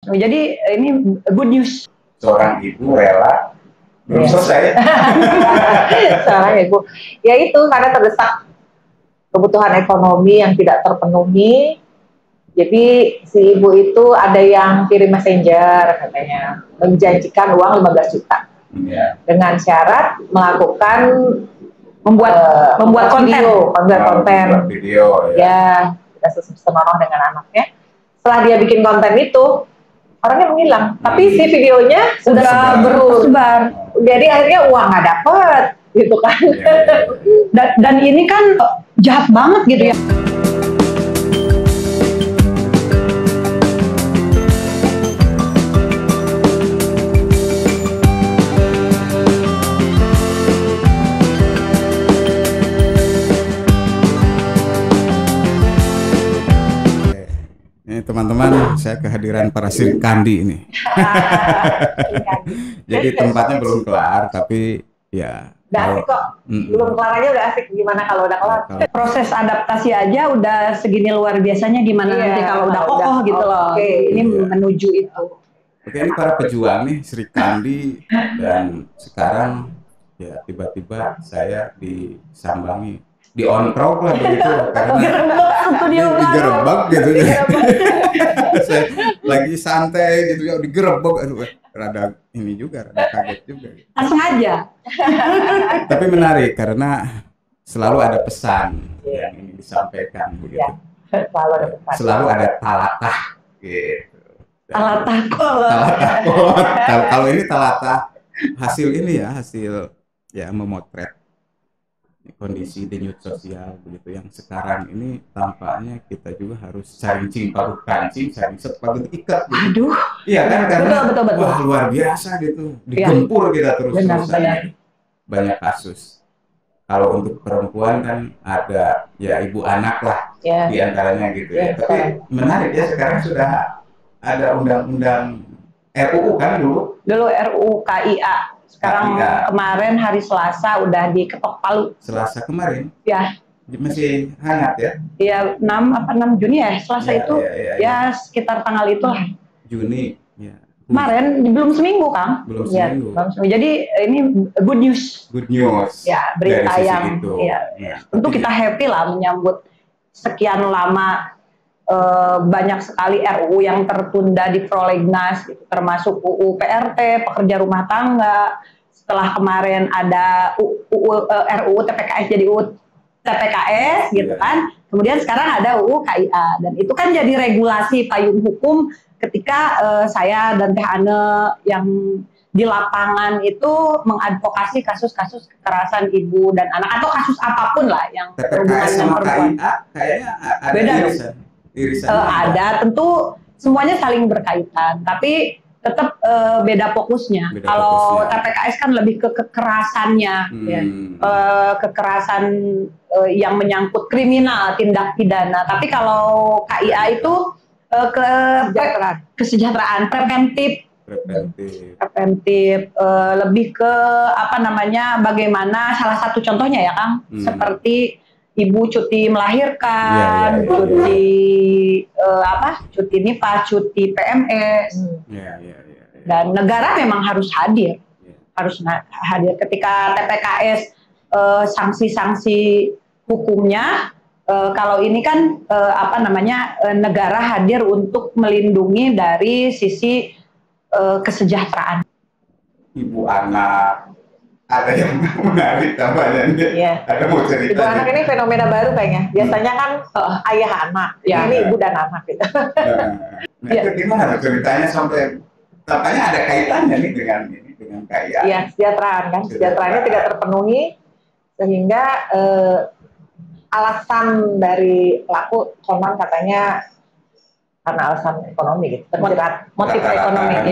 Jadi ini good news. Seorang ibu rela belum selesai. Seorang ibu, ya itu karena terdesak kebutuhan ekonomi yang tidak terpenuhi. Jadi si ibu itu ada yang kirim messenger katanya menjanjikan uang 15 juta dengan syarat melakukan membuat konten, Membuat video ya kita senonoh dengan anaknya. Setelah dia bikin konten itu orangnya menghilang, tapi si videonya sudah bersebar. Jadi akhirnya uang nggak dapet, gitu kan? Dan ini kan jahat banget gitu ya. Teman-teman, saya kehadiran para Sri Kandi ini. Jadi tempatnya belum kelar, tapi ya. Udah asik kok, belum kelar aja udah asik. Gimana kalau udah kelar? Proses adaptasi aja udah segini luar biasanya, gimana nanti kalau udah kokoh gitu loh. Ini menuju itu. Oke, ini para pejuang nih, Sri Kandi, dan sekarang ya tiba-tiba saya disambangi, diontrok lah begitu, karena digerebek gitu. Saya lagi santai gitu ya, digerebek, aduh, rada ini juga, rada kaget juga. Langsung aja. Tapi menarik karena selalu ada pesan yang ingin disampaikan begitu. Selalu ada talatah gitu. Talatah. Kalau ini talatah hasil ini ya, hasil ya memotret kondisi denyut sosial begitu yang sekarang ini tampaknya kita juga harus cari paruh kancing, cari sepatu ikat gitu. Aduh. Iya kan, karena betul. wah luar biasa gitu, digempur kita terus-terusan. Banyak kasus. Kalau untuk perempuan kan ada ya ibu anak lah di antaranya gitu ya. Tapi menarik ya, sekarang sudah ada undang-undang RUU kan dulu RUU KIA. Sekarang kemarin hari Selasa udah diketok palu. Selasa kemarin? Ya. Masih hangat ya? Iya, 6 Juni ya, Selasa itu. Ya, sekitar tanggal itulah. Juni, ya. Kemarin belum seminggu, Kang. Belum seminggu. Jadi ini good news. Good news. Ya, berita yang tentu kita happy lah menyambut sekian lama banyak sekali RUU yang tertunda di prolegnas, gitu, termasuk UU PRT, pekerja rumah tangga. Setelah kemarin ada RUU TPKS jadi UU TPKS, gitu kan. Kemudian sekarang ada UU KIA, dan itu kan jadi regulasi payung hukum ketika saya dan Teh Ane yang di lapangan itu mengadvokasi kasus-kasus kekerasan ibu dan anak atau kasus apapun lah yang TPKS sama KIA kayaknya ada beda. Ada, tentu semuanya saling berkaitan, tapi tetap beda fokusnya. Kalau TPKS kan lebih ke kekerasannya, kekerasan yang menyangkut kriminal, tindak pidana. Tapi kalau KIA itu kesejahteraan, preventif, lebih ke apa namanya, bagaimana salah satu contohnya ya Kang, seperti ibu cuti melahirkan, cuti nifas, cuti PMS, dan negara memang harus hadir, ketika TPKS sanksi-sanksi hukumnya. Kalau ini kan negara hadir untuk melindungi dari sisi kesejahteraan ibu anak. Ada yang menarik tampaknya. Ada mau cerita. Ibu anak ini fenomena baru kayaknya. Biasanya kan ayah anak, ini ibu dan anak gitu. Itu gimana ceritanya sampai tampaknya ada kaitannya nih dengan KIA. Iya, kesejahteraan kan. Kesejahteraannya tidak terpenuhi sehingga alasan dari pelaku konon katanya karena alasan ekonomi gitu, terjerat motif ekonomi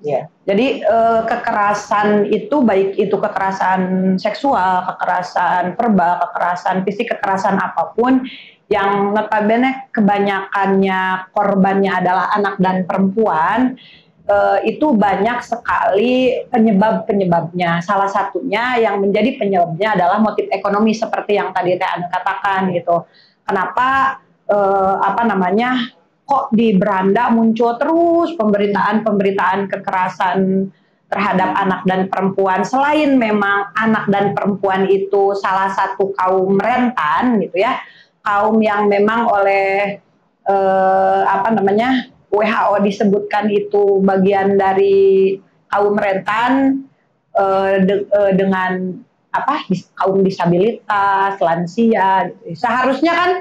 ya. Jadi kekerasan itu baik itu kekerasan seksual, kekerasan verbal, kekerasan fisik, kekerasan apapun yang notabene kebanyakannya korbannya adalah anak dan perempuan, itu banyak sekali penyebabnya. Salah satunya yang menjadi penyebabnya adalah motif ekonomi seperti yang tadi Teh Ane katakan gitu. Kenapa kok di beranda muncul terus pemberitaan-pemberitaan kekerasan terhadap anak dan perempuan. Selain memang anak dan perempuan itu salah satu kaum rentan gitu ya, kaum yang memang oleh WHO disebutkan itu bagian dari kaum rentan dengan kaum disabilitas, lansia. Gitu. Seharusnya kan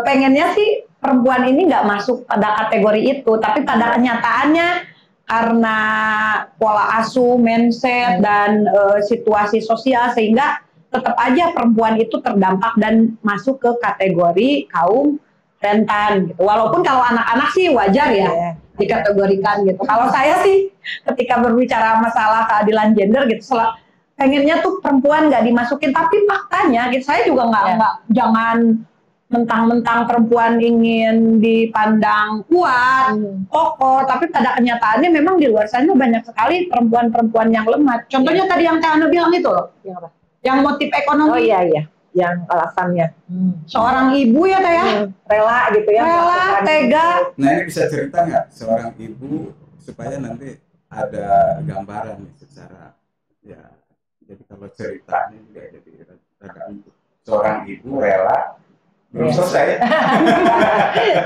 pengennya sih perempuan ini nggak masuk pada kategori itu, tapi pada kenyataannya karena pola asuh, mindset dan situasi sosial sehingga tetap aja perempuan itu terdampak dan masuk ke kategori kaum rentan gitu. Walaupun kalau anak-anak sih wajar ya dikategorikan gitu. Kalau saya sih ketika berbicara masalah keadilan gender gitu, pengennya tuh perempuan nggak dimasukin, tapi faktanya gitu, saya juga nggak jangan mentang-mentang perempuan ingin dipandang kuat, kokoh, tapi pada kenyataannya memang di luar sana banyak sekali perempuan-perempuan yang lemah. Contohnya tadi yang Teh Ana bilang itu loh, yang apa? Yang motif ekonomi. Oh iya, yang alasannya. Seorang ibu ya Teh ya, rela gitu ya. Rela, tega. Nah ini bisa cerita nggak seorang ibu supaya nanti ada gambaran secara ya. Jadi kalau ceritanya juga jadi rada untuk seorang ibu rela. Belum selesai.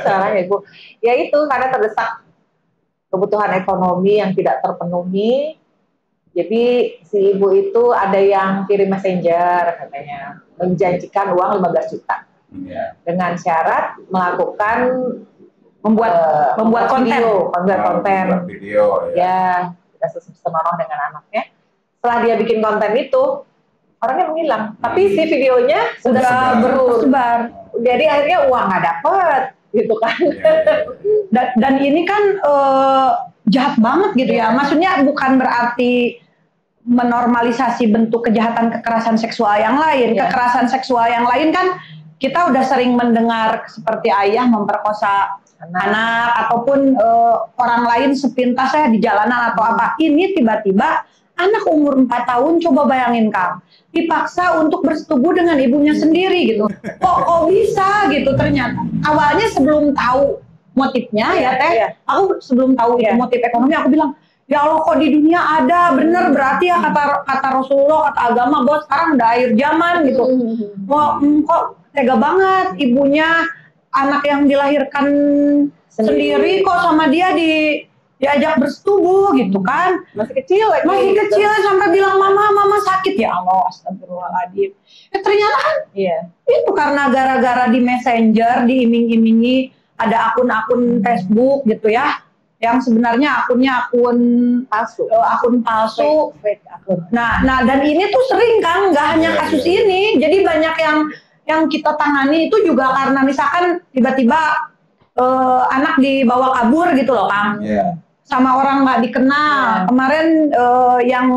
Seorang ibu, ya itu karena terdesak kebutuhan ekonomi yang tidak terpenuhi. Jadi si ibu itu ada yang kirim messenger katanya, menjanjikan uang 15 juta dengan syarat melakukan membuat konten, video ya tidak senonoh dengan anaknya. Setelah dia bikin konten itu, orangnya menghilang, tapi si videonya sudah bersebar. Jadi akhirnya uang nggak dapet, gitu kan. Dan ini kan jahat banget gitu ya. Maksudnya bukan berarti menormalisasi bentuk kejahatan kekerasan seksual yang lain. Kekerasan seksual yang lain kan kita udah sering mendengar seperti ayah memperkosa anak ataupun orang lain sepintas di jalanan atau apa. Ini tiba-tiba anak umur 4 tahun, coba bayangin Kang, dipaksa untuk bersetubuh dengan ibunya sendiri gitu. Kok bisa gitu ternyata. Awalnya sebelum tahu motifnya ya Teh, aku sebelum tahu itu motif ekonomi, aku bilang, ya Allah kok di dunia ada, bener berarti ya kata Rasulullah, kata agama bahwa sekarang udah akhir zaman gitu. Kok tega banget ibunya anak yang dilahirkan sendiri kok sama dia diajak bersetubuh gitu kan, masih kecil sampai bilang mama sakit, ya Allah astagfirullahaladzim. Ternyata kan itu karena gara-gara di messenger diiming-imingi ada akun-akun Facebook gitu ya, yang sebenarnya akunnya akun palsu. Fake akun. Nah dan ini tuh sering kan, nggak hanya kasus ini, jadi banyak yang kita tangani itu juga karena misalkan tiba-tiba anak dibawa kabur gitu loh Kang. Sama orang nggak dikenal. Kemarin yang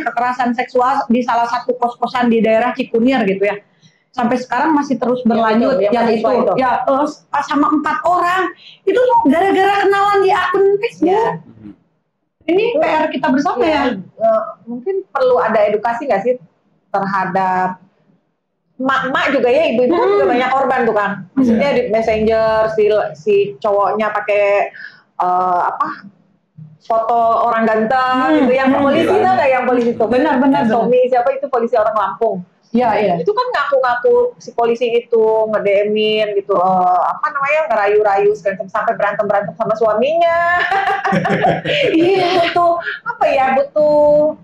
kekerasan seksual di salah satu kos-kosan di daerah Cikunir gitu ya. Sampai sekarang masih terus berlanjut yang itu. Ya sama 4 orang. Itu tuh gara-gara kenalan di akun Facebook. Ini PR kita bersama ya. Mungkin perlu ada edukasi nggak sih terhadap mak-mak juga ya, ibu-ibu juga banyak korban tuh Kang. Maksudnya di messenger si cowoknya pakai foto orang ganteng gitu, yang polisi tuh kayak yang polisi itu benar Somi siapa itu, polisi orang Lampung. Iya. Itu kan ngaku-ngaku si polisi itu nge-DM-in gitu, ngerayu-rayu sampai berantem sama suaminya. butuh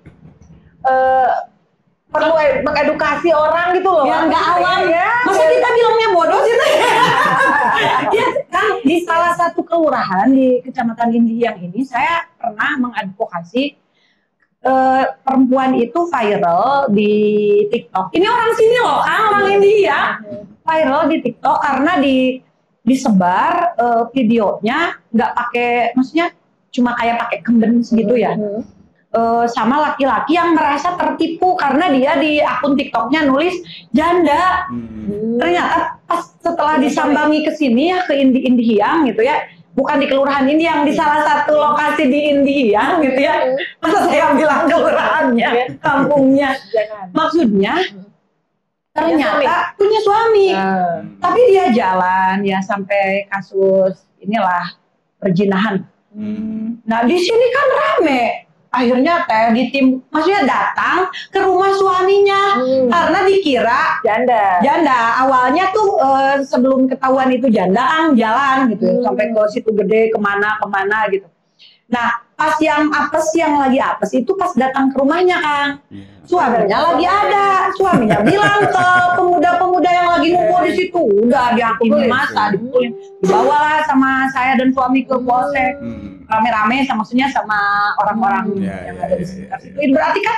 perlu mengedukasi orang gitu loh. Yang nggak awam ya. Masa kita bilangnya bodoh sih? Ya kan di salah satu kelurahan di Kecamatan Indihiyang ini saya pernah mengadvokasi perempuan itu viral di TikTok. Ini orang sini loh Kang, orang Indihiyang. Viral di TikTok karena disebar videonya nggak pakai, maksudnya cuma kayak pakai kemben gitu ya. Sama laki-laki yang merasa tertipu karena dia di akun TikToknya nulis janda. Ternyata pas setelah disambangi ke sini ya, ke Indihiyang gitu ya, bukan di kelurahan ini, yang di salah satu lokasi di Indihiyang gitu ya. Masa saya bilang kelurahannya, kampungnya. Maksudnya ternyata punya suami. Tapi dia jalan ya sampai kasus inilah perzinahan. Nah di sini kan rame. Akhirnya maksudnya datang ke rumah suaminya karena dikira janda. Awalnya tuh sebelum ketahuan itu janda jalan gitu sampai ke situ gede kemana gitu. Nah pas yang lagi apes itu pas datang ke rumahnya Kang, suaminya lagi ada. Suaminya bilang ke pemuda-pemuda yang lagi ngumpul di situ, udah dihakimi masa, dibawalah sama saya dan suami ke polsek. Rame-rame maksudnya sama orang-orang yang ada di sekitar situ. Berarti kan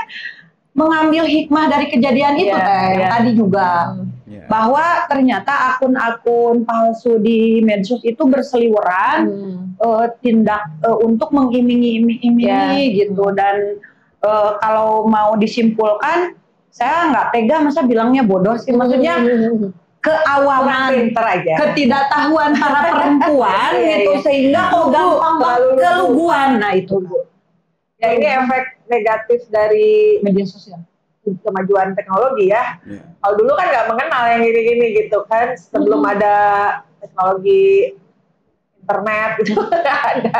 mengambil hikmah dari kejadian itu yang tadi juga bahwa ternyata akun-akun palsu di medsos itu berseliweran tindak untuk mengiming-imingi gitu. Dan kalau mau disimpulkan saya nggak tega masa bilangnya bodoh sih, maksudnya keawaman, ketidaktahuan para perempuan gitu sehingga gampang banget keluguan. Nah itu ya ini efek negatif dari media sosial, kemajuan teknologi ya. Kalau dulu kan nggak mengenal yang gini-gini gitu kan, sebelum ada teknologi internet itu nggak ada.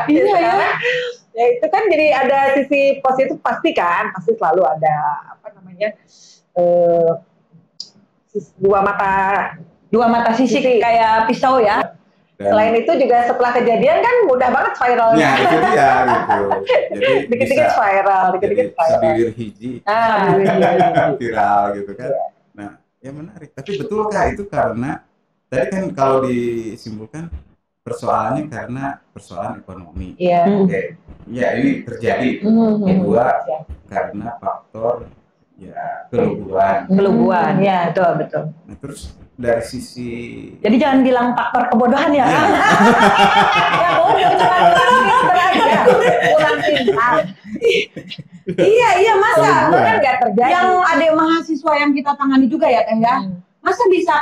Ya itu kan jadi ada sisi positif pasti selalu ada dua mata sisi kayak pisau ya. Selain itu juga setelah kejadian kan mudah banget viralnya. Ya itu dia gitu. Jadi dikit-dikit viral. Sabir hiji viral gitu kan. Nah ya menarik. Tapi betulkah itu karena tadi kan kalau disimpulkan persoalannya karena persoalan ekonomi. Oke. Ya ini terjadi. Kedua karena faktor keluguan. Ya betul. Nah terus dari sisi, jadi jangan bilang faktor kebodohan ya kan? Ya bodoh cuma kurang pintar. Iya masa kan nggak terjadi. Yang ada mahasiswa yang kita tangani juga ya Teh ya, masa bisa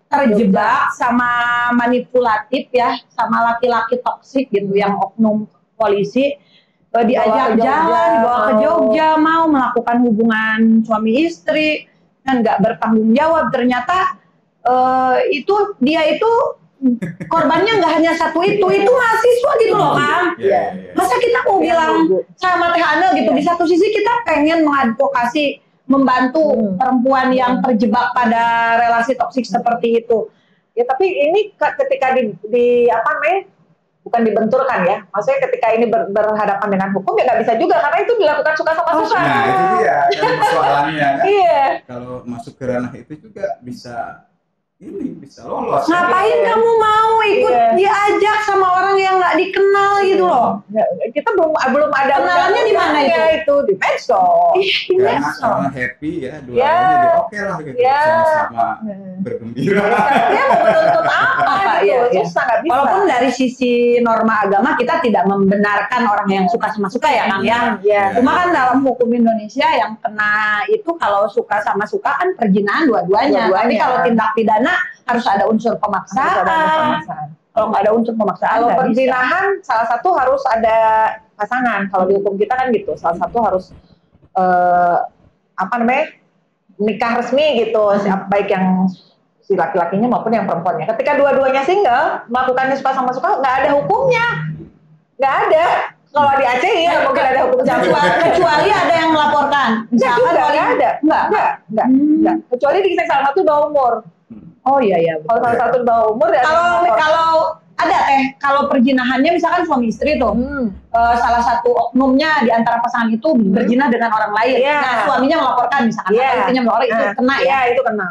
terjebak sama manipulatif ya, sama laki-laki toksik gitu yang oknum polisi. Diajak jalan, dibawa ke Jogja, mau melakukan hubungan suami istri dan nggak bertanggung jawab. Ternyata dia itu korbannya nggak hanya satu itu mahasiswa gitu loh Kang. Masa kita mau bilang sama Teh Ana gitu, di satu sisi kita pengen mengadvokasi, membantu perempuan yang terjebak pada relasi toksik seperti itu. Ya tapi ini ketika bukan dibenturkan ya, maksudnya ketika ini berhadapan dengan hukum ya nggak bisa juga karena itu dilakukan suka sama suka. Nah itu dia kan persoalannya kan. Iya. Kalau masuk ke ranah itu juga bisa lolos. Ngapain kamu mau ikut diajak sama orang yang nggak dikenal gitu loh? Kita belum ada kenalannya di mana itu di medsos. Karena happy ya, dua-duanya jadi oke lah gitu, sama-sama bergembira. Dia mau menuntut apa gitu? Susah nggak bisa. Walaupun dari sisi norma agama kita tidak membenarkan orang yang suka sama suka ya Kang ya. Cuma kan dalam hukum Indonesia yang kena itu kalau suka sama suka kan perzinahan dua-duanya. Tapi kalau tindak pidana harus ada unsur pemaksaan. Kalau nggak ada unsur pemaksaan, kalau perzinahan salah satu harus ada pasangan. Kalau di hukum kita kan gitu, salah satu harus nikah resmi gitu, baik yang si laki-lakinya maupun yang perempuannya. Ketika dua-duanya single, melakukannya suka sama suka, nggak ada hukumnya, nggak ada. Kalau di Aceh ya mungkin ada hukum kecuali ada yang melaporkan. Misalkan nggak ada. Kecuali di salah satu bawah umur. Oh iya. Kalau salah satu bawah umur ya. Kalau ada Teh, kalau perzinahannya misalkan suami istri tuh, salah satu oknumnya di antara pasangan itu berzina dengan orang lain. Nah suaminya melaporkan misalkan, istrinya melaporkan itu kena ya. Itu kena.